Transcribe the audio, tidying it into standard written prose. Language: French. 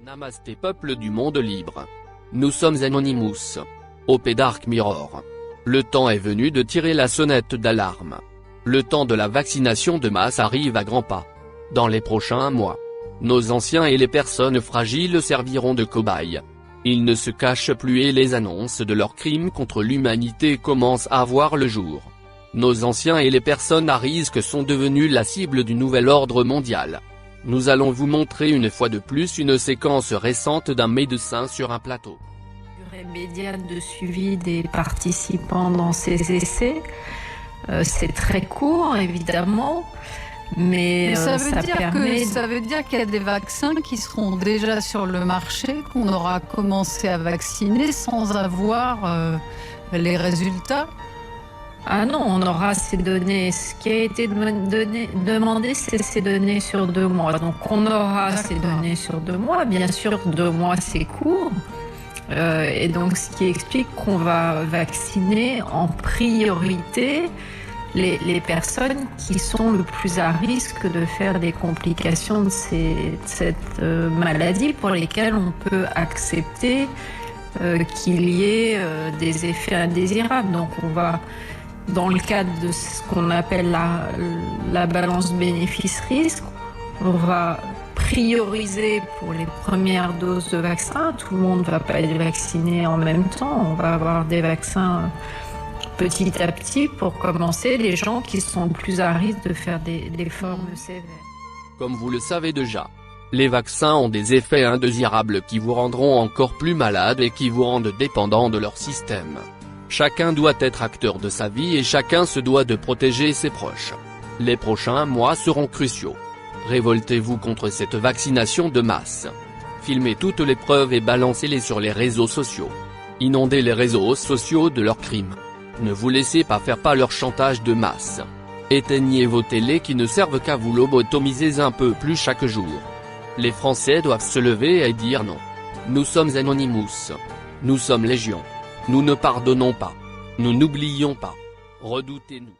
Namasté peuple du monde libre. Nous sommes Anonymous. OP Dark Mirror. Le temps est venu de tirer la sonnette d'alarme. Le temps de la vaccination de masse arrive à grands pas. Dans les prochains mois, nos anciens et les personnes fragiles serviront de cobayes. Ils ne se cachent plus et les annonces de leurs crimes contre l'humanité commencent à voir le jour. Nos anciens et les personnes à risque sont devenus la cible du nouvel ordre mondial. Nous allons vous montrer une fois de plus une séquence récente d'un médecin sur un plateau. Durée médiane de suivi des participants dans ces essais, c'est très court évidemment, mais ça veut dire qu'il y a des vaccins qui seront déjà sur le marché, qu'on aura commencé à vacciner sans avoir les résultats. Ah non, on aura ces données. Ce qui a été demandé, c'est ces données sur 2 mois. Donc on aura ces données sur 2 mois. Bien sûr, 2 mois, c'est court. Et donc ce qui explique qu'on va vacciner en priorité les personnes qui sont le plus à risque de faire des complications de cette maladie, pour lesquelles on peut accepter qu'il y ait des effets indésirables. Donc on va, dans le cadre de ce qu'on appelle la balance bénéfice-risque, on va prioriser pour les premières doses de vaccins. Tout le monde ne va pas être vacciné en même temps. On va avoir des vaccins petit à petit pour commencer, les gens qui sont le plus à risque de faire des formes sévères. Comme vous le savez déjà, les vaccins ont des effets indésirables qui vous rendront encore plus malade et qui vous rendent dépendant de leur système. Chacun doit être acteur de sa vie et chacun se doit de protéger ses proches. Les prochains mois seront cruciaux. Révoltez-vous contre cette vaccination de masse. Filmez toutes les preuves et balancez-les sur les réseaux sociaux. Inondez les réseaux sociaux de leurs crimes. Ne vous laissez pas faire par leur chantage de masse. Éteignez vos télés qui ne servent qu'à vous lobotomiser un peu plus chaque jour. Les Français doivent se lever et dire non. Nous sommes Anonymous. Nous sommes Légion. Nous ne pardonnons pas. Nous n'oublions pas. Redoutez-nous.